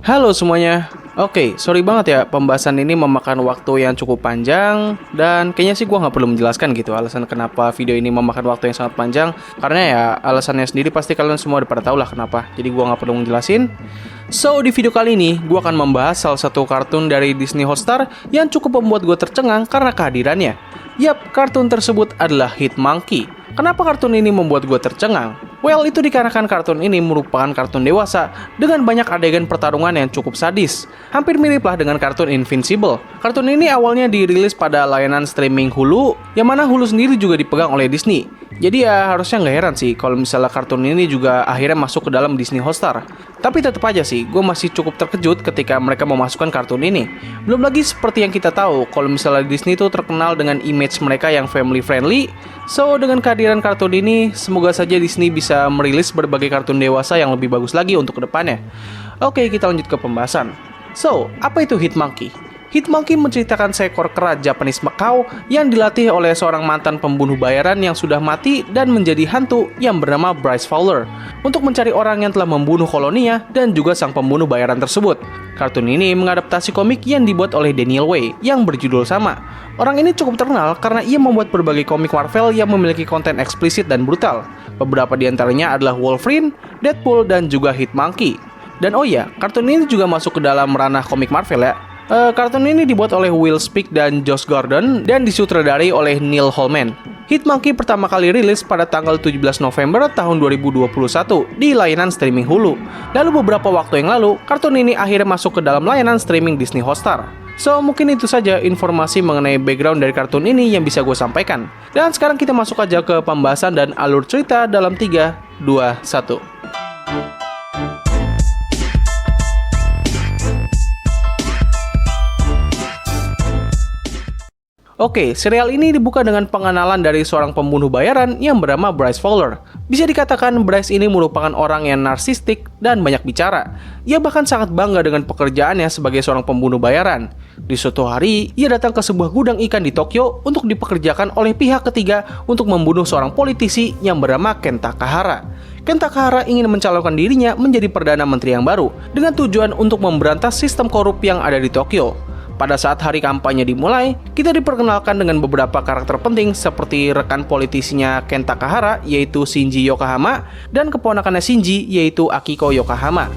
Halo semuanya. Oke, sorry banget ya, pembahasan ini memakan waktu yang cukup panjang. Dan kayaknya sih gue gak perlu menjelaskan gitu alasan kenapa video ini memakan waktu yang sangat panjang. Karena ya alasannya sendiri pasti kalian semua udah pada tahu lah kenapa. Jadi gue gak perlu menjelasin. So, di video kali ini gue akan membahas salah satu kartun dari Disney Hotstar yang cukup membuat gue tercengang karena kehadirannya. Yap, kartun tersebut adalah Hitmonkey. Kenapa kartun ini membuat gue tercengang? Well, itu dikarenakan kartun ini merupakan kartun dewasa dengan banyak adegan pertarungan yang cukup sadis. Hampir miriplah dengan kartun Invincible. Kartun ini awalnya dirilis pada layanan streaming Hulu, yang mana Hulu sendiri juga dipegang oleh Disney. Jadi ya harusnya nggak heran sih kalau misalnya kartun ini juga akhirnya masuk ke dalam Disney Hotstar. Tapi tetap aja sih, gue masih cukup terkejut ketika mereka memasukkan kartun ini. Belum lagi seperti yang kita tahu, kalau misalnya Disney itu terkenal dengan image mereka yang family friendly. So, dengan kehadiran kartun ini, semoga saja Disney bisa merilis berbagai kartun dewasa yang lebih bagus lagi untuk kedepannya. Oke, kita lanjut ke pembahasan. So, apa itu Hitmonkey? Hitmonkey menceritakan seekor kera Japanese Macaw yang dilatih oleh seorang mantan pembunuh bayaran yang sudah mati dan menjadi hantu yang bernama Bryce Fowler untuk mencari orang yang telah membunuh koloninya dan juga sang pembunuh bayaran tersebut. Kartun ini mengadaptasi komik yang dibuat oleh Daniel Way yang berjudul sama. Orang ini cukup terkenal karena ia membuat berbagai komik Marvel yang memiliki konten eksplisit dan brutal. Beberapa di antaranya adalah Wolverine, Deadpool, dan juga Hitmonkey. Dan oh iya, kartun ini juga masuk ke dalam ranah komik Marvel ya. Kartun ini dibuat oleh Will Speak dan Josh Gordon dan disutradarai oleh Neil Holman. Hitmonkey pertama kali rilis pada tanggal 17 November tahun 2021 di layanan streaming Hulu. Lalu beberapa waktu yang lalu, kartun ini akhirnya masuk ke dalam layanan streaming Disney Hotstar. So, mungkin itu saja informasi mengenai background dari kartun ini yang bisa gue sampaikan. Dan sekarang kita masuk aja ke pembahasan dan alur cerita dalam 3, 2, 1. Oke, serial ini dibuka dengan pengenalan dari seorang pembunuh bayaran yang bernama Bryce Fowler. Bisa dikatakan Bryce ini merupakan orang yang narsistik dan banyak bicara. Ia bahkan sangat bangga dengan pekerjaannya sebagai seorang pembunuh bayaran. Di suatu hari, ia datang ke sebuah gudang ikan di Tokyo untuk dipekerjakan oleh pihak ketiga untuk membunuh seorang politisi yang bernama Kenta Kahara. Kenta Kahara ingin mencalonkan dirinya menjadi Perdana Menteri yang baru dengan tujuan untuk memberantas sistem korup yang ada di Tokyo. Pada saat hari kampanye dimulai, kita diperkenalkan dengan beberapa karakter penting seperti rekan politisinya Kenta Kahara yaitu Shinji Yokohama dan keponakannya Shinji yaitu Akiko Yokohama.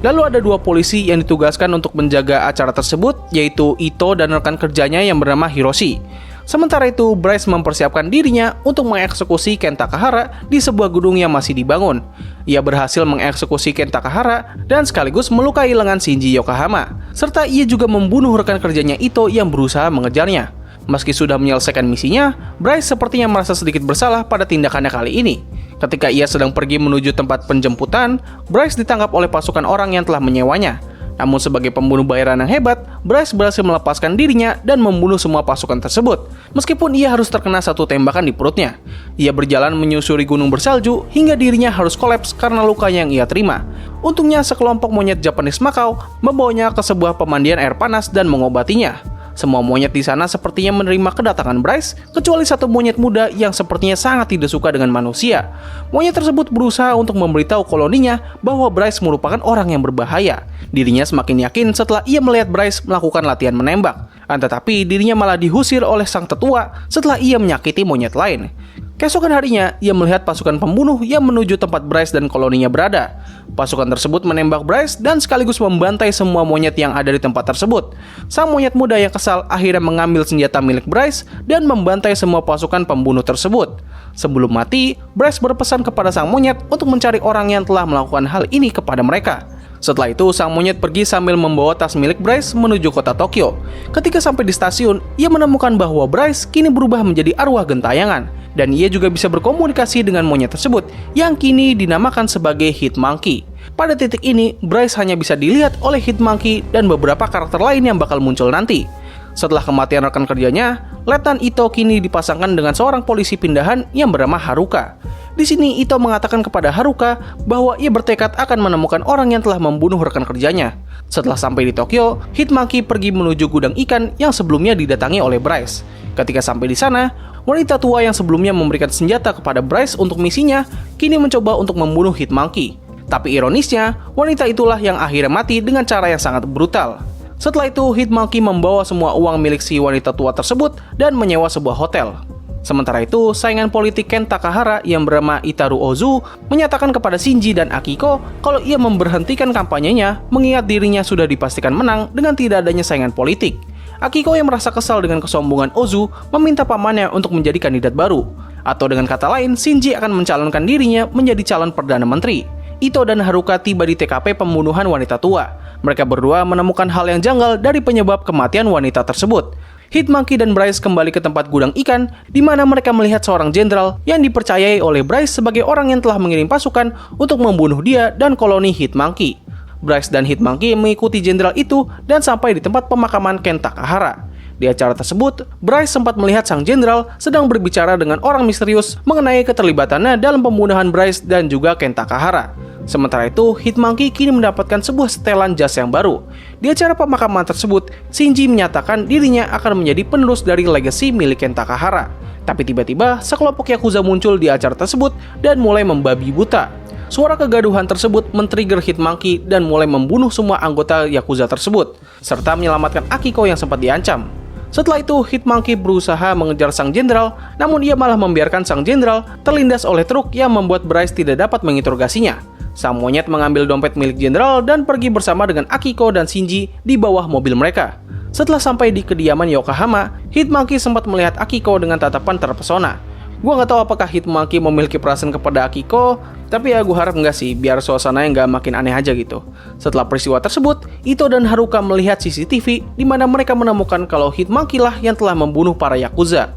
Lalu ada dua polisi yang ditugaskan untuk menjaga acara tersebut yaitu Ito dan rekan kerjanya yang bernama Hiroshi. Sementara itu, Bryce mempersiapkan dirinya untuk mengeksekusi Kenta Kahara di sebuah gedung yang masih dibangun. Ia berhasil mengeksekusi Kenta Kahara dan sekaligus melukai lengan Shinji Yokohama. Serta ia juga membunuh rekan kerjanya Ito yang berusaha mengejarnya. Meski sudah menyelesaikan misinya, Bryce sepertinya merasa sedikit bersalah pada tindakannya kali ini. Ketika ia sedang pergi menuju tempat penjemputan, Bryce ditangkap oleh pasukan orang yang telah menyewanya. Namun sebagai pembunuh bayaran yang hebat, Bryce berhasil melepaskan dirinya dan membunuh semua pasukan tersebut. Meskipun ia harus terkena satu tembakan di perutnya. Ia berjalan menyusuri gunung bersalju hingga dirinya harus kolaps karena luka yang ia terima. Untungnya sekelompok monyet Japanese Macaw membawanya ke sebuah pemandian air panas dan mengobatinya. Semua monyet di sana sepertinya menerima kedatangan Bryce, kecuali satu monyet muda yang sepertinya sangat tidak suka dengan manusia. Monyet tersebut berusaha untuk memberitahu koloninya bahwa Bryce merupakan orang yang berbahaya. Dirinya semakin yakin setelah ia melihat Bryce melakukan latihan menembak. Tetapi dirinya malah dihusir oleh sang tetua setelah ia menyakiti monyet lain. Keesokan harinya, ia melihat pasukan pembunuh yang menuju tempat Bryce dan koloninya berada. Pasukan tersebut menembak Bryce dan sekaligus membantai semua monyet yang ada di tempat tersebut. Sang monyet muda yang kesal akhirnya mengambil senjata milik Bryce dan membantai semua pasukan pembunuh tersebut. Sebelum mati, Bryce berpesan kepada sang monyet untuk mencari orang yang telah melakukan hal ini kepada mereka. Setelah itu, sang monyet pergi sambil membawa tas milik Bryce menuju kota Tokyo. Ketika sampai di stasiun, ia menemukan bahwa Bryce kini berubah menjadi arwah gentayangan. Dan ia juga bisa berkomunikasi dengan monyet tersebut yang kini dinamakan sebagai Hitmonkey. Pada titik ini, Bryce hanya bisa dilihat oleh Hitmonkey dan beberapa karakter lain yang bakal muncul nanti. Setelah kematian rekan kerjanya, Letnan Ito kini dipasangkan dengan seorang polisi pindahan yang bernama Haruka. Di sini Ito mengatakan kepada Haruka bahwa ia bertekad akan menemukan orang yang telah membunuh rekan kerjanya. Setelah sampai di Tokyo, Hitmonkey pergi menuju gudang ikan yang sebelumnya didatangi oleh Bryce. Ketika sampai di sana, wanita tua yang sebelumnya memberikan senjata kepada Bryce untuk misinya, kini mencoba untuk membunuh Hitmonkey. Tapi ironisnya, wanita itulah yang akhirnya mati dengan cara yang sangat brutal. Setelah itu, Hitmonkey membawa semua uang milik si wanita tua tersebut dan menyewa sebuah hotel. Sementara itu, saingan politik Ken Takahara yang bernama Itaru Ozu menyatakan kepada Shinji dan Akiko kalau ia memberhentikan kampanyenya mengingat dirinya sudah dipastikan menang dengan tidak adanya saingan politik. Akiko yang merasa kesal dengan kesombongan Ozu meminta pamannya untuk menjadi kandidat baru. Atau dengan kata lain, Shinji akan mencalonkan dirinya menjadi calon Perdana Menteri. Ito dan Haruka tiba di TKP pembunuhan wanita tua. Mereka berdua menemukan hal yang janggal dari penyebab kematian wanita tersebut. Hitmonkey dan Bryce kembali ke tempat gudang ikan, di mana mereka melihat seorang jenderal yang dipercayai oleh Bryce sebagai orang yang telah mengirim pasukan untuk membunuh dia dan koloni Hitmonkey. Bryce dan Hitmonkey mengikuti jenderal itu dan sampai di tempat pemakaman Ken Takahara. Di acara tersebut, Bryce sempat melihat sang jenderal sedang berbicara dengan orang misterius mengenai keterlibatannya dalam pembunuhan Bryce dan juga Ken Takahara. Sementara itu, Hitmonkey kini mendapatkan sebuah setelan jas yang baru. Di acara pemakaman tersebut, Shinji menyatakan dirinya akan menjadi penerus dari legasi milik Ken Takahara. Tapi tiba-tiba, sekelompok Yakuza muncul di acara tersebut dan mulai membabi buta. Suara kegaduhan tersebut men-trigger Hitmonkey dan mulai membunuh semua anggota Yakuza tersebut, serta menyelamatkan Akiko yang sempat diancam. Setelah itu, Hitmonkey berusaha mengejar sang jenderal, namun ia malah membiarkan sang jenderal terlindas oleh truk yang membuat Bryce tidak dapat menginterogasinya. Sang monyet mengambil dompet milik jenderal dan pergi bersama dengan Akiko dan Shinji di bawah mobil mereka. Setelah sampai di kediaman Yokohama, Hitmonkey sempat melihat Akiko dengan tatapan terpesona. Gua nggak tahu apakah Hitmonkey memiliki perasaan kepada Akiko, tapi ya gue harap nggak sih, biar suasananya nggak makin aneh aja gitu. Setelah peristiwa tersebut, Ito dan Haruka melihat CCTV di mana mereka menemukan kalau Hitmonkey lah yang telah membunuh para Yakuza.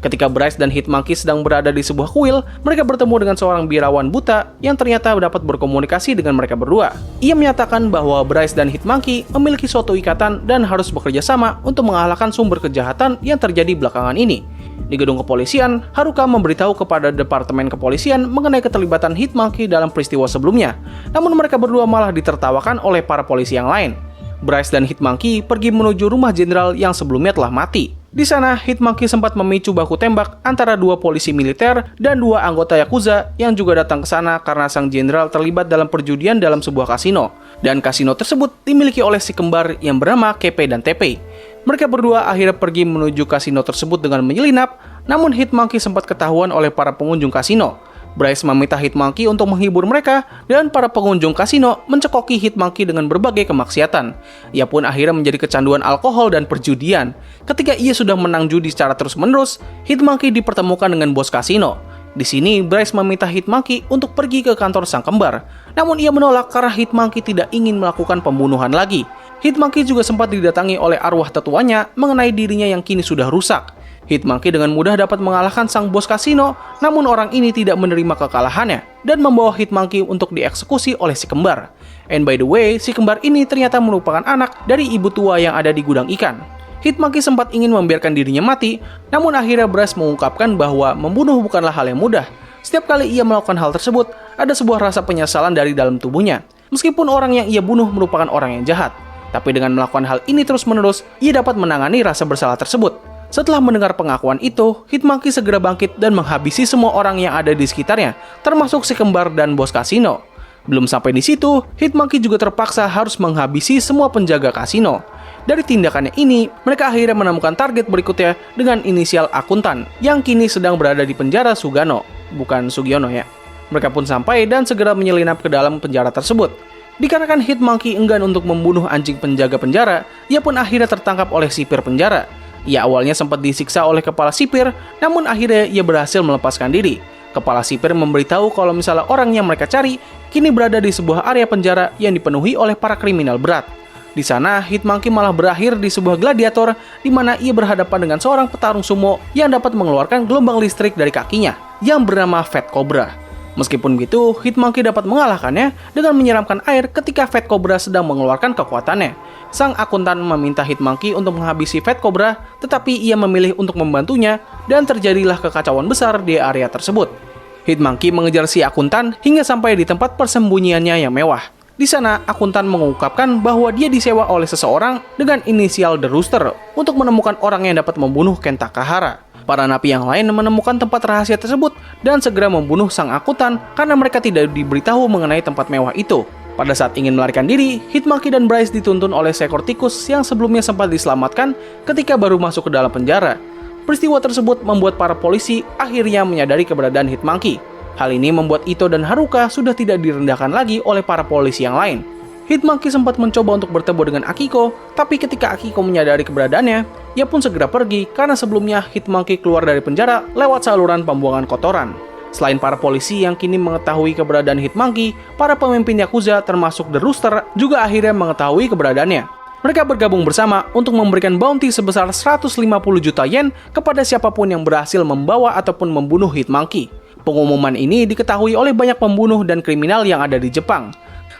Ketika Bryce dan Hitmonkey sedang berada di sebuah kuil, mereka bertemu dengan seorang birawan buta yang ternyata dapat berkomunikasi dengan mereka berdua. Ia menyatakan bahwa Bryce dan Hitmonkey memiliki suatu ikatan dan harus bekerja sama untuk mengalahkan sumber kejahatan yang terjadi belakangan ini. Di gedung kepolisian, Haruka memberitahu kepada Departemen Kepolisian mengenai keterlibatan Hitmonkey dalam peristiwa sebelumnya. Namun mereka berdua malah ditertawakan oleh para polisi yang lain. Bryce dan Hitmonkey pergi menuju rumah jenderal yang sebelumnya telah mati. Di sana, Hitmonkey sempat memicu baku tembak antara dua polisi militer dan dua anggota Yakuza yang juga datang ke sana karena sang jenderal terlibat dalam perjudian dalam sebuah kasino. Dan kasino tersebut dimiliki oleh si kembar yang bernama Keppei dan Teppei. Mereka berdua akhirnya pergi menuju kasino tersebut dengan menyelinap, namun Hitmonkey sempat ketahuan oleh para pengunjung kasino. Bryce meminta Hitmonkey untuk menghibur mereka dan para pengunjung kasino mencekoki Hitmonkey dengan berbagai kemaksiatan. Ia pun akhirnya menjadi kecanduan alkohol dan perjudian. Ketika ia sudah menang judi secara terus-menerus, Hitmonkey dipertemukan dengan bos kasino. Di sini, Bryce meminta Hitmonkey untuk pergi ke kantor sang kembar. Namun ia menolak karena Hitmonkey tidak ingin melakukan pembunuhan lagi. Hitmonkey juga sempat didatangi oleh arwah tetuanya mengenai dirinya yang kini sudah rusak. Hitmonkey dengan mudah dapat mengalahkan sang bos kasino, namun orang ini tidak menerima kekalahannya dan membawa Hitmonkey untuk dieksekusi oleh si kembar. And by the way, si kembar ini ternyata merupakan anak dari ibu tua yang ada di gudang ikan. Hitmonkey sempat ingin membiarkan dirinya mati, namun akhirnya Bryce mengungkapkan bahwa membunuh bukanlah hal yang mudah. Setiap kali ia melakukan hal tersebut, ada sebuah rasa penyesalan dari dalam tubuhnya. Meskipun orang yang ia bunuh merupakan orang yang jahat, tapi dengan melakukan hal ini terus-menerus, ia dapat menangani rasa bersalah tersebut. Setelah mendengar pengakuan itu, Hitmonkey segera bangkit dan menghabisi semua orang yang ada di sekitarnya, termasuk si kembar dan bos kasino. Belum sampai di situ, Hitmonkey juga terpaksa harus menghabisi semua penjaga kasino. Dari tindakannya ini, mereka akhirnya menemukan target berikutnya dengan inisial Akuntan, yang kini sedang berada di penjara Sugano, bukan Sugiono ya. Mereka pun sampai dan segera menyelinap ke dalam penjara tersebut. Dikarenakan Hitmonkey enggan untuk membunuh anjing penjaga penjara, ia pun akhirnya tertangkap oleh sipir penjara. Ia awalnya sempat disiksa oleh kepala sipir, namun akhirnya ia berhasil melepaskan diri. Kepala sipir memberitahu kalau misalnya orang yang mereka cari kini berada di sebuah area penjara yang dipenuhi oleh para kriminal berat. Di sana, Hitmonkey malah berakhir di sebuah gladiator di mana ia berhadapan dengan seorang petarung sumo yang dapat mengeluarkan gelombang listrik dari kakinya yang bernama Fat Cobra. Meskipun begitu, Hitmonkey dapat mengalahkannya dengan menyiramkan air ketika Fat Cobra sedang mengeluarkan kekuatannya. Sang akuntan meminta Hitmonkey untuk menghabisi Fat Cobra, tetapi ia memilih untuk membantunya dan terjadilah kekacauan besar di area tersebut. Hitmonkey mengejar si akuntan hingga sampai di tempat persembunyiannya yang mewah. Di sana, akuntan mengungkapkan bahwa dia disewa oleh seseorang dengan inisial The Rooster untuk menemukan orang yang dapat membunuh Ken Takahara. Para napi yang lain menemukan tempat rahasia tersebut dan segera membunuh sang akuntan karena mereka tidak diberitahu mengenai tempat mewah itu. Pada saat ingin melarikan diri, Hitmonkey dan Bryce dituntun oleh seekor tikus yang sebelumnya sempat diselamatkan ketika baru masuk ke dalam penjara. Peristiwa tersebut membuat para polisi akhirnya menyadari keberadaan Hitmonkey. Hal ini membuat Ito dan Haruka sudah tidak direndahkan lagi oleh para polisi yang lain. Hitmonkey sempat mencoba untuk bertemu dengan Akiko, tapi ketika Akiko menyadari keberadaannya, ia pun segera pergi karena sebelumnya Hitmonkey keluar dari penjara lewat saluran pembuangan kotoran. Selain para polisi yang kini mengetahui keberadaan Hitmonkey, para pemimpin Yakuza termasuk The Rooster juga akhirnya mengetahui keberadaannya. Mereka bergabung bersama untuk memberikan bounty sebesar 150 juta yen kepada siapapun yang berhasil membawa ataupun membunuh Hitmonkey. Pengumuman ini diketahui oleh banyak pembunuh dan kriminal yang ada di Jepang.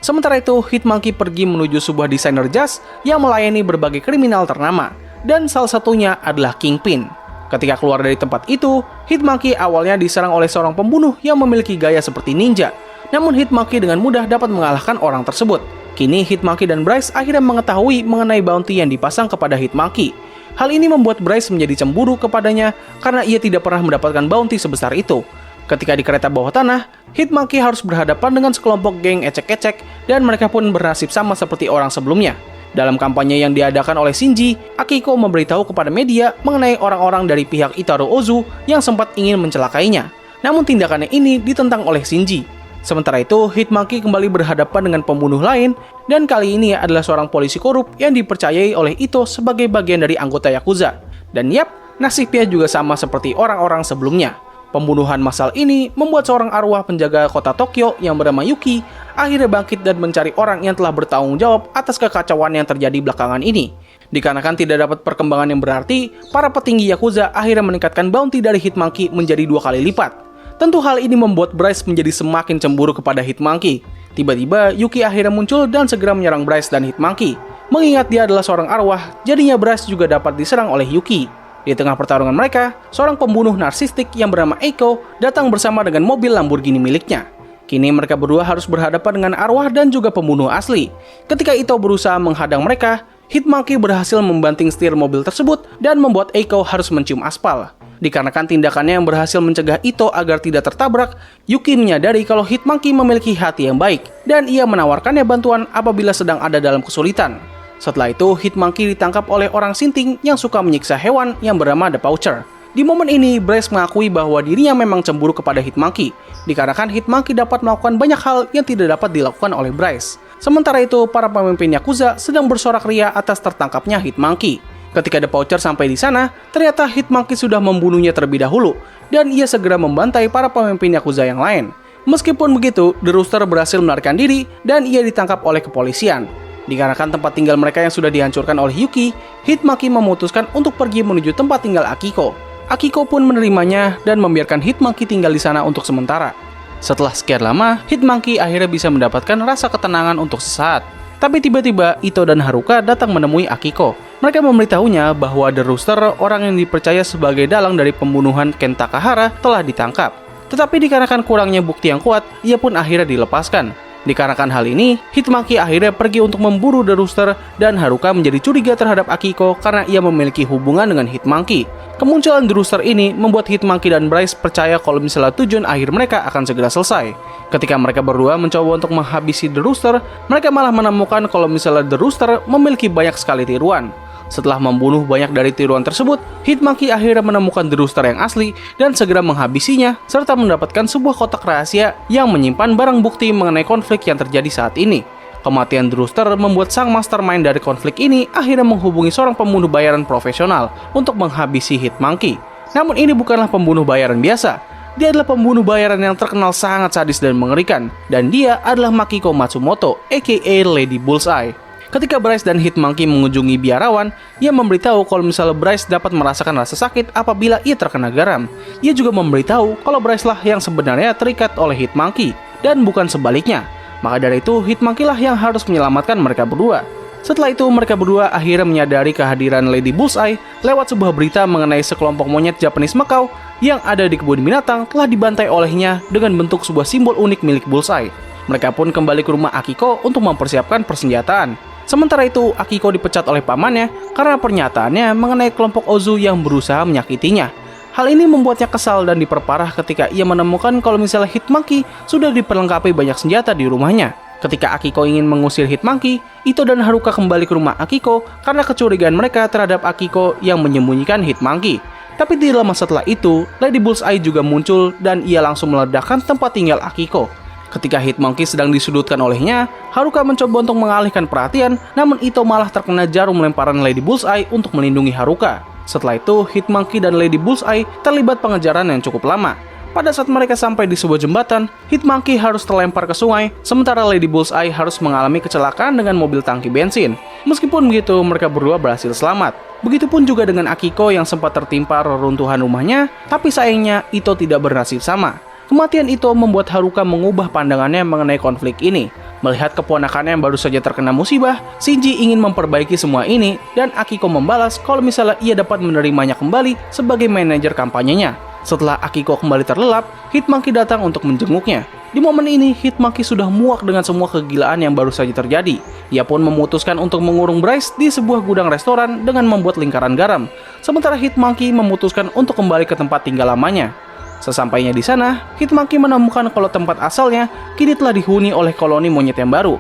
Sementara itu, Hitmonkey pergi menuju sebuah desainer jas yang melayani berbagai kriminal ternama, dan salah satunya adalah Kingpin. Ketika keluar dari tempat itu, Hitmonkey awalnya diserang oleh seorang pembunuh yang memiliki gaya seperti ninja. Namun Hitmonkey dengan mudah dapat mengalahkan orang tersebut. Kini Hitmonkey dan Bryce akhirnya mengetahui mengenai bounty yang dipasang kepada Hitmonkey. Hal ini membuat Bryce menjadi cemburu kepadanya karena ia tidak pernah mendapatkan bounty sebesar itu. Ketika di kereta bawah tanah, Hitmonkey harus berhadapan dengan sekelompok geng ecek-ecek dan mereka pun bernasib sama seperti orang sebelumnya. Dalam kampanye yang diadakan oleh Shinji, Akiko memberitahu kepada media mengenai orang-orang dari pihak Itaru Ozu yang sempat ingin mencelakainya. Namun tindakannya ini ditentang oleh Shinji. Sementara itu, Hitmonkey kembali berhadapan dengan pembunuh lain dan kali ini adalah seorang polisi korup yang dipercayai oleh Ito sebagai bagian dari anggota Yakuza. Dan yap, nasibnya juga sama seperti orang-orang sebelumnya. Pembunuhan massal ini membuat seorang arwah penjaga kota Tokyo yang bernama Yuki akhirnya bangkit dan mencari orang yang telah bertanggung jawab atas kekacauan yang terjadi belakangan ini. Dikarenakan tidak dapat perkembangan yang berarti, para petinggi Yakuza akhirnya meningkatkan bounty dari Hitmonkey menjadi 2 kali lipat. Tentu hal ini membuat Bryce menjadi semakin cemburu kepada Hitmonkey. Tiba-tiba Yuki akhirnya muncul dan segera menyerang Bryce dan Hitmonkey. Mengingat dia adalah seorang arwah, jadinya Bryce juga dapat diserang oleh Yuki. Di tengah pertarungan mereka, seorang pembunuh narsistik yang bernama Eiko datang bersama dengan mobil Lamborghini miliknya. Kini mereka berdua harus berhadapan dengan arwah dan juga pembunuh asli. Ketika Ito berusaha menghadang mereka, Hitmonkey berhasil membanting setir mobil tersebut dan membuat Eiko harus mencium aspal. Dikarenakan tindakannya yang berhasil mencegah Ito agar tidak tertabrak, Yuki menyadari kalau Hitmonkey memiliki hati yang baik dan ia menawarkannya bantuan apabila sedang ada dalam kesulitan. Setelah itu, Hitmonkey ditangkap oleh orang sinting yang suka menyiksa hewan yang bernama The Poacher. Di momen ini, Bryce mengakui bahwa dirinya memang cemburu kepada Hitmonkey, dikarenakan Hitmonkey dapat melakukan banyak hal yang tidak dapat dilakukan oleh Bryce. Sementara itu, para pemimpin Yakuza sedang bersorak ria atas tertangkapnya Hitmonkey. Ketika The Poacher sampai di sana, ternyata Hitmonkey sudah membunuhnya terlebih dahulu, dan ia segera membantai para pemimpin Yakuza yang lain. Meskipun begitu, The Rooster berhasil melarikan diri dan ia ditangkap oleh kepolisian. Dikarenakan tempat tinggal mereka yang sudah dihancurkan oleh Yuki, Hitmonkey memutuskan untuk pergi menuju tempat tinggal Akiko. Akiko pun menerimanya dan membiarkan Hitmonkey tinggal di sana untuk sementara. Setelah sekian lama, Hitmonkey akhirnya bisa mendapatkan rasa ketenangan untuk sesaat. Tapi tiba-tiba Ito dan Haruka datang menemui Akiko. Mereka memberitahunya bahwa The Rooster, orang yang dipercaya sebagai dalang dari pembunuhan Ken Takahara, telah ditangkap. Tetapi dikarenakan kurangnya bukti yang kuat, ia pun akhirnya dilepaskan. Dikarenakan hal ini, Hitmonkey akhirnya pergi untuk memburu The Rooster dan Haruka menjadi curiga terhadap Akiko karena ia memiliki hubungan dengan Hitmonkey. Kemunculan The Rooster ini membuat Hitmonkey dan Bryce percaya kalau misalnya tujuan akhir mereka akan segera selesai. Ketika mereka berdua mencoba untuk menghabisi The Rooster, mereka malah menemukan kalau misalnya The Rooster memiliki banyak sekali tiruan. Setelah membunuh banyak dari tiruan tersebut, Hitmonkey akhirnya menemukan The Rooster yang asli dan segera menghabisinya, serta mendapatkan sebuah kotak rahasia yang menyimpan barang bukti mengenai konflik yang terjadi saat ini. Kematian The Rooster membuat sang mastermind dari konflik ini akhirnya menghubungi seorang pembunuh bayaran profesional untuk menghabisi Hitmonkey. Namun ini bukanlah pembunuh bayaran biasa. Dia adalah pembunuh bayaran yang terkenal sangat sadis dan mengerikan, dan dia adalah Makiko Matsumoto, aka Lady Bullseye. Ketika Bryce dan Hitmonkey mengunjungi biarawan, ia memberitahu kalau misalnya Bryce dapat merasakan rasa sakit apabila ia terkena garam. Ia juga memberitahu kalau Bryce lah yang sebenarnya terikat oleh Hitmonkey, dan bukan sebaliknya. Maka dari itu, Hitmonkey lah yang harus menyelamatkan mereka berdua. Setelah itu, mereka berdua akhirnya menyadari kehadiran Lady Bullseye lewat sebuah berita mengenai sekelompok monyet Japanese Macau yang ada di kebun binatang telah dibantai olehnya dengan bentuk sebuah simbol unik milik Bullseye. Mereka pun kembali ke rumah Akiko untuk mempersiapkan persenjataan. Sementara itu, Akiko dipecat oleh pamannya karena pernyataannya mengenai kelompok Ozu yang berusaha menyakitinya. Hal ini membuatnya kesal dan diperparah ketika ia menemukan kalau misalnya Hitmonkey sudah diperlengkapi banyak senjata di rumahnya. Ketika Akiko ingin mengusir Hitmonkey, Ito dan Haruka kembali ke rumah Akiko karena kecurigaan mereka terhadap Akiko yang menyembunyikan Hitmonkey. Tapi tidak lama setelah itu, Lady Bullseye juga muncul dan ia langsung meledakkan tempat tinggal Akiko. Ketika Hitmonkey sedang disudutkan olehnya, Haruka mencoba untuk mengalihkan perhatian, namun Ito malah terkena jarum lemparan Lady Bullseye untuk melindungi Haruka. Setelah itu, Hitmonkey dan Lady Bullseye terlibat pengejaran yang cukup lama. Pada saat mereka sampai di sebuah jembatan, Hitmonkey harus terlempar ke sungai, sementara Lady Bullseye harus mengalami kecelakaan dengan mobil tangki bensin. Meskipun begitu, mereka berdua berhasil selamat. Begitupun juga dengan Akiko yang sempat tertimpa reruntuhan rumahnya, tapi sayangnya Ito tidak bernasib sama. Kematian Ito membuat Haruka mengubah pandangannya mengenai konflik ini. Melihat keponakannya yang baru saja terkena musibah, Shinji ingin memperbaiki semua ini dan Akiko membalas kalau misalnya ia dapat menerimanya kembali sebagai manajer kampanyenya. Setelah Akiko kembali terlelap, Hitmonkey datang untuk menjenguknya. Di momen ini, Hitmonkey sudah muak dengan semua kegilaan yang baru saja terjadi. Ia pun memutuskan untuk mengurung Bryce di sebuah gudang restoran dengan membuat lingkaran garam. Sementara Hitmonkey memutuskan untuk kembali ke tempat tinggal lamanya. Sesampainya di sana, Hitmonkey menemukan kalau tempat asalnya kini telah dihuni oleh koloni monyet yang baru.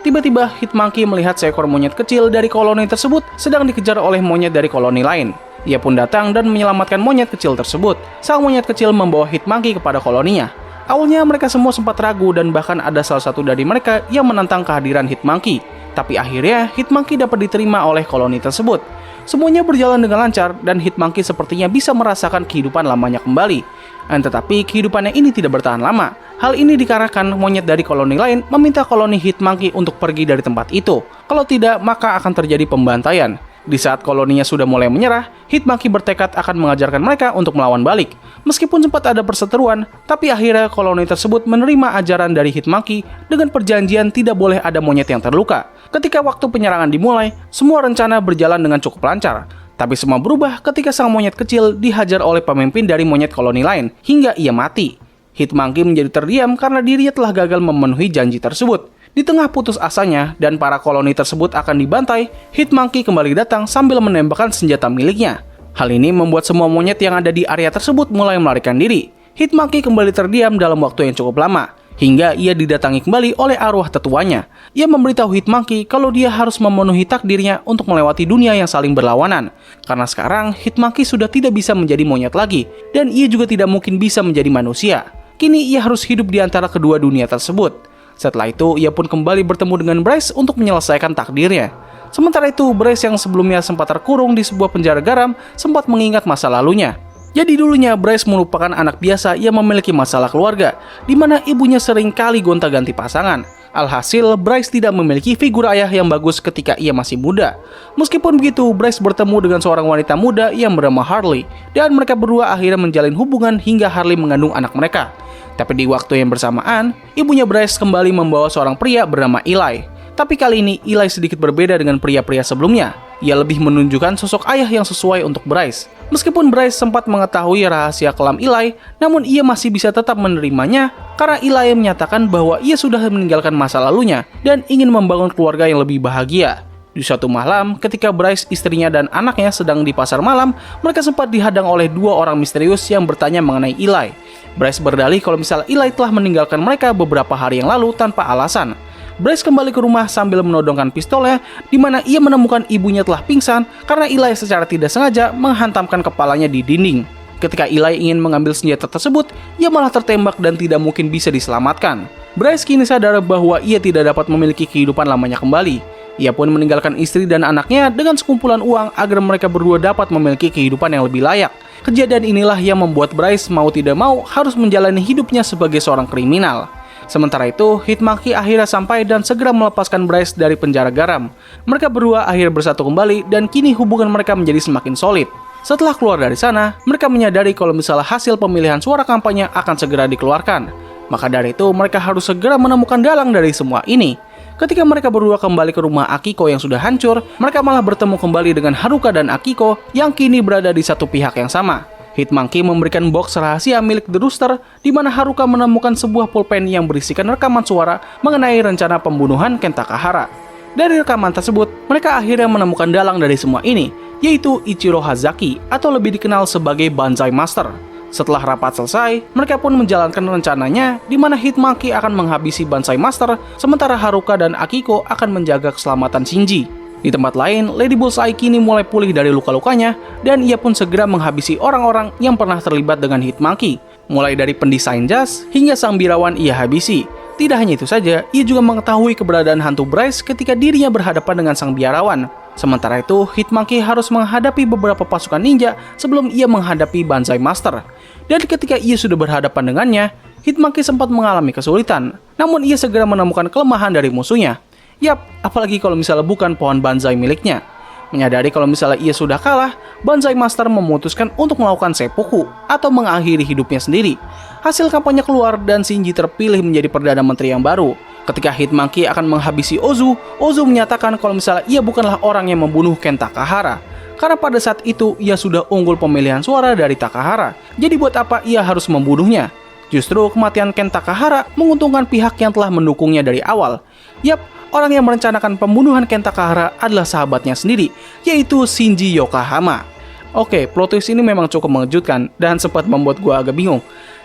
Tiba-tiba, Hitmonkey melihat seekor monyet kecil dari koloni tersebut sedang dikejar oleh monyet dari koloni lain. Ia pun datang dan menyelamatkan monyet kecil tersebut. Sang monyet kecil membawa Hitmonkey kepada koloninya. Awalnya mereka semua sempat ragu dan bahkan ada salah satu dari mereka yang menentang kehadiran Hitmonkey. Tapi akhirnya, Hitmonkey dapat diterima oleh koloni tersebut. Semuanya berjalan dengan lancar dan Hitmonkey sepertinya bisa merasakan kehidupan lamanya kembali. Tetapi kehidupannya ini tidak bertahan lama. Hal ini dikarenakan monyet dari koloni lain meminta koloni Hitmonkey untuk pergi dari tempat itu. Kalau tidak, maka akan terjadi pembantaian. Di saat koloninya sudah mulai menyerah, Hitmonkey bertekad akan mengajarkan mereka untuk melawan balik. Meskipun sempat ada perseteruan, tapi akhirnya koloni tersebut menerima ajaran dari Hitmonkey dengan perjanjian tidak boleh ada monyet yang terluka. Ketika waktu penyerangan dimulai, semua rencana berjalan dengan cukup lancar. Tapi semua berubah ketika sang monyet kecil dihajar oleh pemimpin dari monyet koloni lain, hingga ia mati. Hitmonkey menjadi terdiam karena dirinya telah gagal memenuhi janji tersebut. Di tengah putus asanya dan para koloni tersebut akan dibantai, Hitmonkey kembali datang sambil menembakkan senjata miliknya. Hal ini membuat semua monyet yang ada di area tersebut mulai melarikan diri. Hitmonkey kembali terdiam dalam waktu yang cukup lama, hingga ia didatangi kembali oleh arwah tetuanya. Ia memberitahu Hitmonkey kalau dia harus memenuhi takdirnya untuk melewati dunia yang saling berlawanan. Karena sekarang, Hitmonkey sudah tidak bisa menjadi monyet lagi, dan ia juga tidak mungkin bisa menjadi manusia. Kini ia harus hidup di antara kedua dunia tersebut. Setelah itu, ia pun kembali bertemu dengan Bryce untuk menyelesaikan takdirnya. Sementara itu, Bryce yang sebelumnya sempat terkurung di sebuah penjara garam sempat mengingat masa lalunya. Jadi dulunya Bryce merupakan anak biasa yang memiliki masalah keluarga, di mana ibunya sering kali gonta-ganti pasangan. Alhasil, Bryce tidak memiliki figur ayah yang bagus ketika ia masih muda. Meskipun begitu, Bryce bertemu dengan seorang wanita muda yang bernama Harley, dan mereka berdua akhirnya menjalin hubungan hingga Harley mengandung anak mereka. Tapi di waktu yang bersamaan, ibunya Bryce kembali membawa seorang pria bernama Eli. Tapi kali ini Eli sedikit berbeda dengan pria-pria sebelumnya. Ia lebih menunjukkan sosok ayah yang sesuai untuk Bryce. Meskipun Bryce sempat mengetahui rahasia kelam Eli, namun ia masih bisa tetap menerimanya karena Eli menyatakan bahwa ia sudah meninggalkan masa lalunya dan ingin membangun keluarga yang lebih bahagia. Di suatu malam, ketika Bryce, istrinya, dan anaknya sedang di pasar malam, mereka sempat dihadang oleh dua orang misterius yang bertanya mengenai Eli. Bryce berdalih kalau misalnya Eli telah meninggalkan mereka beberapa hari yang lalu tanpa alasan. Bryce kembali ke rumah sambil menodongkan pistolnya, di mana ia menemukan ibunya telah pingsan karena Eli secara tidak sengaja menghantamkan kepalanya di dinding. Ketika Eli ingin mengambil senjata tersebut, ia malah tertembak dan tidak mungkin bisa diselamatkan. Bryce kini sadar bahwa ia tidak dapat memiliki kehidupan lamanya kembali. Ia pun meninggalkan istri dan anaknya dengan sekumpulan uang agar mereka berdua dapat memiliki kehidupan yang lebih layak. Kejadian inilah yang membuat Bryce mau tidak mau harus menjalani hidupnya sebagai seorang kriminal. Sementara itu, Hitmonkey akhirnya sampai dan segera melepaskan Bryce dari penjara garam. Mereka berdua akhirnya bersatu kembali dan kini hubungan mereka menjadi semakin solid. Setelah keluar dari sana, mereka menyadari kalau misalnya hasil pemilihan suara kampanye akan segera dikeluarkan. Maka dari itu, mereka harus segera menemukan dalang dari semua ini. Ketika mereka berdua kembali ke rumah Akiko yang sudah hancur, mereka malah bertemu kembali dengan Haruka dan Akiko yang kini berada di satu pihak yang sama. Hitmonkey memberikan box rahasia milik The Rooster, di mana Haruka menemukan sebuah pulpen yang berisikan rekaman suara mengenai rencana pembunuhan Kenta Kahara. Dari rekaman tersebut, mereka akhirnya menemukan dalang dari semua ini. yaitu Ichiro Hazaki atau lebih dikenal sebagai Banzai Master. Setelah rapat selesai, mereka pun menjalankan rencananya di mana Hitmonkey akan menghabisi Banzai Master, sementara Haruka dan Akiko akan menjaga keselamatan Shinji. Di tempat lain, Lady Bullseye kini mulai pulih dari luka-lukanya dan ia pun segera menghabisi orang-orang yang pernah terlibat dengan Hitmonkey, mulai dari pendesain jas hingga sang birawan ia habisi. Tidak hanya itu saja, ia juga mengetahui keberadaan hantu Bryce ketika dirinya berhadapan dengan sang biarawan. Sementara itu, Hitmonkey harus menghadapi beberapa pasukan ninja sebelum ia menghadapi Banzai Master. Dan ketika ia sudah berhadapan dengannya, Hitmonkey sempat mengalami kesulitan. Namun ia segera menemukan kelemahan dari musuhnya. Yap, apalagi kalau misalnya bukan pohon Banzai miliknya. Menyadari kalau misalnya ia sudah kalah, Banzai Master memutuskan untuk melakukan seppuku atau mengakhiri hidupnya sendiri. Hasil kampanye keluar dan Shinji terpilih menjadi Perdana Menteri yang baru. Ketika Hitmonkey akan menghabisi Ozu, Ozu menyatakan kalau misalnya ia bukanlah orang yang membunuh Ken Takahara. Karena pada saat itu ia sudah unggul pemilihan suara dari Takahara. Jadi buat apa ia harus membunuhnya? Justru kematian Ken Takahara menguntungkan pihak yang telah mendukungnya dari awal. Yap, orang yang merencanakan pembunuhan Ken Takahara adalah sahabatnya sendiri, yaitu Shinji Yokohama. Oke, plot twist ini memang cukup mengejutkan dan sempat membuat gua agak bingung.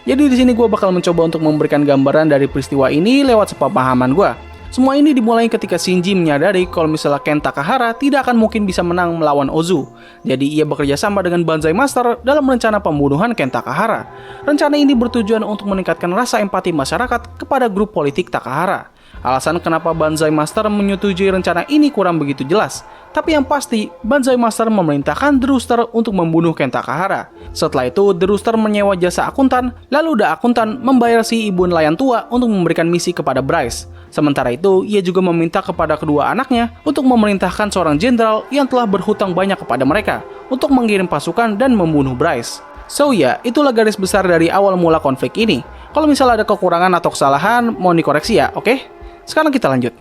Jadi di sini gue bakal mencoba untuk memberikan gambaran dari peristiwa ini lewat sepemahaman gue. Semua ini dimulai ketika Shinji menyadari kalau misalnya Ken Takahara tidak akan mungkin bisa menang melawan Ozu. Jadi ia bekerja sama dengan Banzai Master dalam rencana pembunuhan Ken Takahara. Rencana ini bertujuan untuk meningkatkan rasa empati masyarakat kepada grup politik Takahara. Alasan kenapa Banzai Master menyetujui rencana ini kurang begitu jelas. Tapi yang pasti, Banzai Master memerintahkan The Rooster untuk membunuh Ken Takahara. Setelah itu, The Rooster menyewa jasa akuntan, lalu The Akuntan membayar si ibu nelayan tua untuk memberikan misi kepada Bryce. Sementara itu, ia juga meminta kepada kedua anaknya untuk memerintahkan seorang jenderal yang telah berhutang banyak kepada mereka untuk mengirim pasukan dan membunuh Bryce. So ya, itulah garis besar dari awal mula konflik ini. Kalau misalnya ada kekurangan atau kesalahan, mohon dikoreksi ya, oke? Sekarang kita lanjut.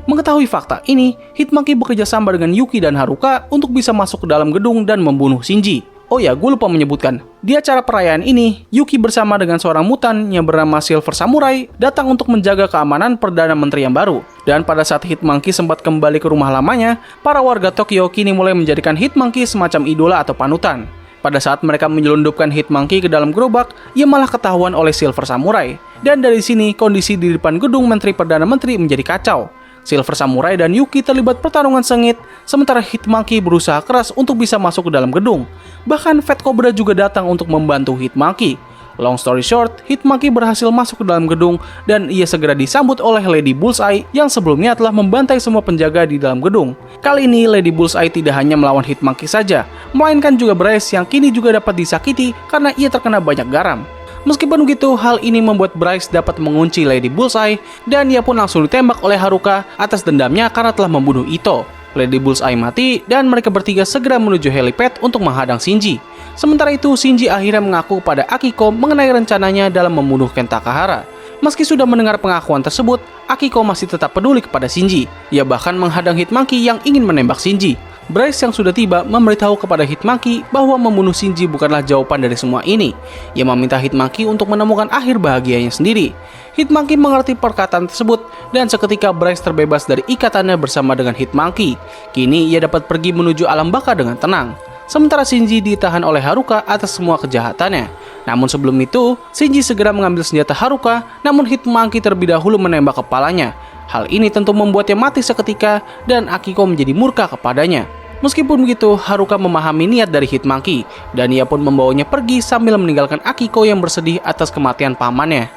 Mengetahui fakta ini, Hitmonkey bekerja sama dengan Yuki dan Haruka untuk bisa masuk ke dalam gedung dan membunuh Shinji. Oh ya, gue lupa menyebutkan, di acara perayaan ini, Yuki bersama dengan seorang mutan yang bernama Silver Samurai datang untuk menjaga keamanan Perdana Menteri yang baru. Dan pada saat Hitmonkey sempat kembali ke rumah lamanya, para warga Tokyo kini mulai menjadikan Hitmonkey semacam idola atau panutan. Pada saat mereka menyelundupkan Hitmonkey ke dalam gerobak, ia malah ketahuan oleh Silver Samurai. Dan dari sini, kondisi di depan gedung Menteri Perdana Menteri menjadi kacau. Silver Samurai dan Yuki terlibat pertarungan sengit, sementara Hitmonkey berusaha keras untuk bisa masuk ke dalam gedung. Bahkan Fat Cobra juga datang untuk membantu Hitmonkey. Long story short, Hitmonkey berhasil masuk ke dalam gedung dan ia segera disambut oleh Lady Bullseye yang sebelumnya telah membantai semua penjaga di dalam gedung. Kali ini Lady Bullseye tidak hanya melawan Hitmonkey saja, melainkan juga Bryce yang kini juga dapat disakiti karena ia terkena banyak garam. Meskipun begitu, hal ini membuat Bryce dapat mengunci Lady Bullseye dan ia pun langsung ditembak oleh Haruka atas dendamnya karena telah membunuh Ito. Lady Bullseye mati dan mereka bertiga segera menuju helipad untuk menghadang Shinji. Sementara itu, Shinji akhirnya mengaku pada Akiko mengenai rencananya dalam membunuh Ken Takahara. Meski sudah mendengar pengakuan tersebut, Akiko masih tetap peduli kepada Shinji. Ia bahkan menghadang Hitmonkey yang ingin menembak Shinji. Bryce yang sudah tiba memberitahu kepada Hitmonkey bahwa membunuh Shinji bukanlah jawaban dari semua ini. Ia meminta Hitmonkey untuk menemukan akhir bahagianya sendiri. Hitmonkey mengerti perkataan tersebut dan seketika Bryce terbebas dari ikatannya bersama dengan Hitmonkey. Kini ia dapat pergi menuju alam baka dengan tenang. Sementara Shinji ditahan oleh Haruka atas semua kejahatannya. Namun sebelum itu, Shinji segera mengambil senjata Haruka, namun Hitmonkey terlebih dahulu menembak kepalanya. Hal ini tentu membuatnya mati seketika dan Akiko menjadi murka kepadanya. Meskipun begitu, Haruka memahami niat dari Hitmonkey dan ia pun membawanya pergi sambil meninggalkan Akiko yang bersedih atas kematian pamannya.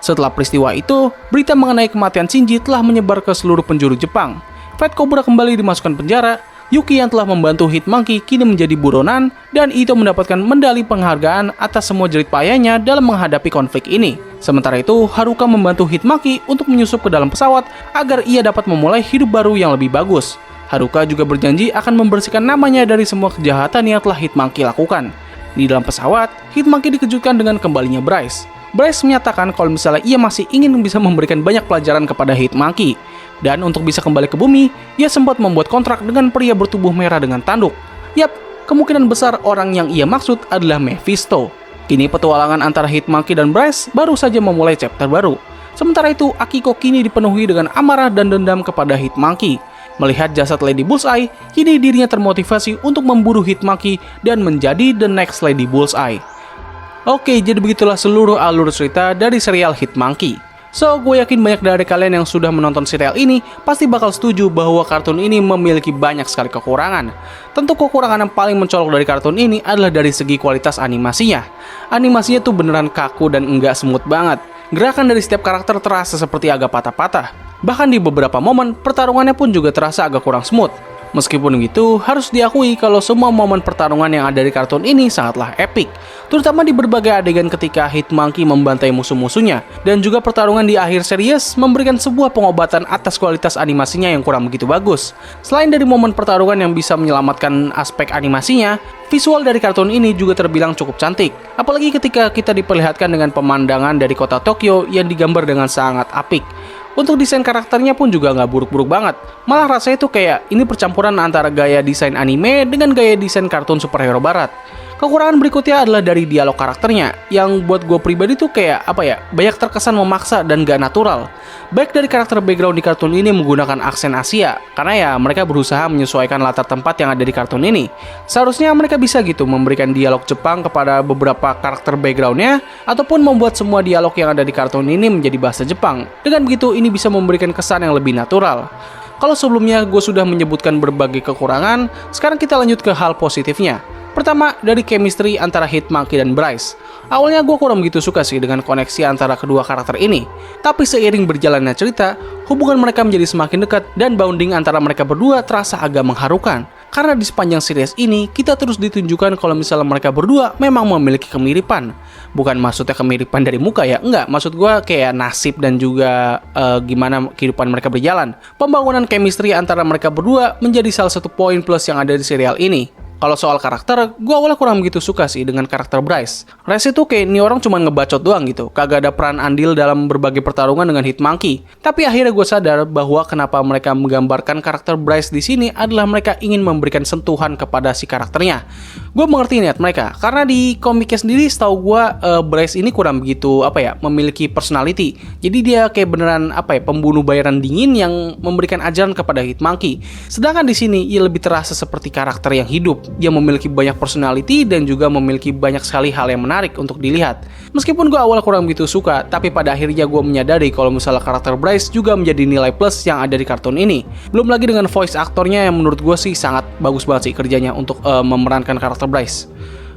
Setelah peristiwa itu, berita mengenai kematian Shinji telah menyebar ke seluruh penjuru Jepang. Fat Cobra kembali dimasukkan penjara. Yuki yang telah membantu Hitmonkey kini menjadi buronan dan Ito mendapatkan medali penghargaan atas semua jerih payahnya dalam menghadapi konflik ini. Sementara itu, Haruka membantu Hitmonkey untuk menyusup ke dalam pesawat agar ia dapat memulai hidup baru yang lebih bagus. Haruka juga berjanji akan membersihkan namanya dari semua kejahatan yang telah Hitmonkey lakukan. Di dalam pesawat, Hitmonkey dikejutkan dengan kembalinya Bryce. Bryce menyatakan kalau misalnya ia masih ingin bisa memberikan banyak pelajaran kepada Hitmonkey. Dan untuk bisa kembali ke bumi, ia sempat membuat kontrak dengan pria bertubuh merah dengan tanduk. Yap, kemungkinan besar orang yang ia maksud adalah Mephisto. Kini petualangan antara Hitmonkey dan Bryce baru saja memulai chapter baru. Sementara itu, Akiko kini dipenuhi dengan amarah dan dendam kepada Hitmonkey. Melihat jasad Lady Bullseye, kini dirinya termotivasi untuk memburu Hitmonkey dan menjadi the next Lady Bullseye. Oke, jadi begitulah seluruh alur cerita dari serial Hitmonkey. So, gue yakin banyak dari kalian yang sudah menonton serial ini pasti bakal setuju bahwa kartun ini memiliki banyak sekali kekurangan. Tentu kekurangan yang paling mencolok dari kartun ini adalah dari segi kualitas animasinya. Animasinya tuh beneran kaku dan enggak smooth banget. Gerakan dari setiap karakter terasa seperti agak patah-patah. Bahkan di beberapa momen, pertarungannya pun juga terasa agak kurang smooth. Meskipun begitu, harus diakui kalau semua momen pertarungan yang ada di kartun ini sangatlah epic. Terutama di berbagai adegan ketika Hitmonkey membantai musuh-musuhnya. Dan juga pertarungan di akhir series memberikan sebuah pengobatan atas kualitas animasinya yang kurang begitu bagus. Selain dari momen pertarungan yang bisa menyelamatkan aspek animasinya, visual dari kartun ini juga terbilang cukup cantik. Apalagi ketika kita diperlihatkan dengan pemandangan dari kota Tokyo yang digambar dengan sangat apik. Untuk desain karakternya pun juga nggak buruk-buruk banget. Malah rasanya tuh kayak ini percampuran antara gaya desain anime dengan gaya desain kartun superhero barat. Kekurangan berikutnya adalah dari dialog karakternya, yang buat gue pribadi tuh kayak banyak terkesan memaksa dan gak natural. Baik dari karakter background di kartun ini menggunakan aksen Asia, karena ya mereka berusaha menyesuaikan latar tempat yang ada di kartun ini. Seharusnya mereka bisa gitu memberikan dialog Jepang kepada beberapa karakter backgroundnya, ataupun membuat semua dialog yang ada di kartun ini menjadi bahasa Jepang. Dengan begitu ini bisa memberikan kesan yang lebih natural. Kalau sebelumnya gue sudah menyebutkan berbagai kekurangan, sekarang kita lanjut ke hal positifnya. Pertama, dari chemistry antara Hitmonkey dan Bryce. Awalnya gue kurang begitu suka sih dengan koneksi antara kedua karakter ini. Tapi seiring berjalannya cerita, hubungan mereka menjadi semakin dekat dan bonding antara mereka berdua terasa agak mengharukan. Karena di sepanjang series ini, kita terus ditunjukkan kalau misalnya mereka berdua memang memiliki kemiripan. Bukan maksudnya kemiripan dari muka ya, enggak. Maksud gue kayak nasib dan juga gimana kehidupan mereka berjalan. Pembangunan chemistry antara mereka berdua menjadi salah satu poin plus yang ada di serial ini. Kalau soal karakter, gue awalnya kurang begitu suka sih dengan karakter Bryce. Bryce itu kayak ini orang cuma ngebacot doang gitu, kagak ada peran andil dalam berbagai pertarungan dengan Hitmonkey. Tapi akhirnya gue sadar bahwa kenapa mereka menggambarkan karakter Bryce di sini adalah mereka ingin memberikan sentuhan kepada si karakternya. Gue mengerti niat mereka, karena di komiknya sendiri setahu gue Bryce ini kurang begitu memiliki personality. Jadi dia kayak beneran pembunuh bayaran dingin yang memberikan ajaran kepada Hitmonkey. Sedangkan di sini ia lebih terasa seperti karakter yang hidup. Dia memiliki banyak personality dan juga memiliki banyak sekali hal yang menarik untuk dilihat. Meskipun gue awal kurang begitu suka, tapi pada akhirnya gue menyadari kalau misalnya karakter Bryce juga menjadi nilai plus yang ada di kartun ini. Belum lagi dengan voice aktornya yang menurut gue sih sangat bagus banget sih kerjanya untuk memerankan karakter Bryce.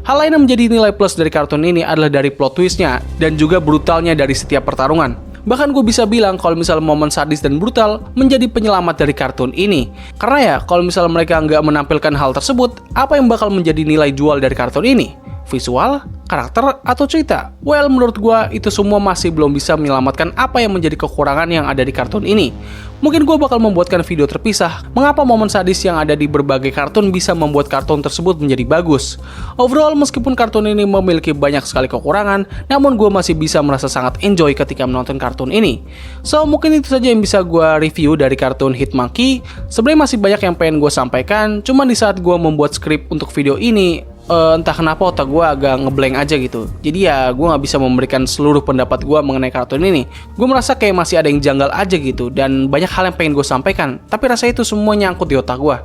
Hal lain yang menjadi nilai plus dari kartun ini adalah dari plot twistnya dan juga brutalnya dari setiap pertarungan. Bahkan gue bisa bilang kalau misalnya momen sadis dan brutal menjadi penyelamat dari kartun ini. Karena ya kalau misalnya mereka nggak menampilkan hal tersebut, apa yang bakal menjadi nilai jual dari kartun ini? Visual, karakter, atau cerita? Well, menurut gue itu semua masih belum bisa menyelamatkan apa yang menjadi kekurangan yang ada di kartun ini. Mungkin gue bakal membuatkan video terpisah mengapa momen sadis yang ada di berbagai kartun bisa membuat kartun tersebut menjadi bagus. Overall, meskipun kartun ini memiliki banyak sekali kekurangan, namun gue masih bisa merasa sangat enjoy ketika menonton kartun ini. So, mungkin itu saja yang bisa gue review dari kartun Hitmonkey. Sebenarnya masih banyak yang pengen gue sampaikan, cuman di saat gue membuat skrip untuk video ini, entah kenapa otak gue agak ngeblank aja gitu. Jadi ya gue gak bisa memberikan seluruh pendapat gue mengenai kartun ini. Gue merasa kayak masih ada yang janggal aja gitu, dan banyak hal yang pengen gue sampaikan, tapi rasanya itu semua nyangkut di otak gue.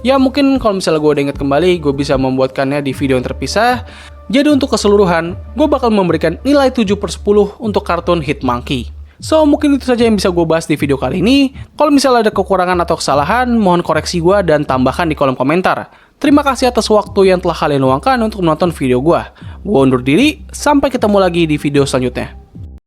Ya mungkin kalau misalnya gue udah inget kembali, gue bisa membuatkannya di video yang terpisah. Jadi untuk keseluruhan, gue bakal memberikan nilai 7/10 untuk kartun Hitmonkey. So, mungkin itu saja yang bisa gue bahas di video kali ini. Kalau misalnya ada kekurangan atau kesalahan, mohon koreksi gue dan tambahkan di kolom komentar. Terima kasih atas waktu yang telah kalian luangkan untuk menonton video gue. Gue undur diri, sampai ketemu lagi di video selanjutnya.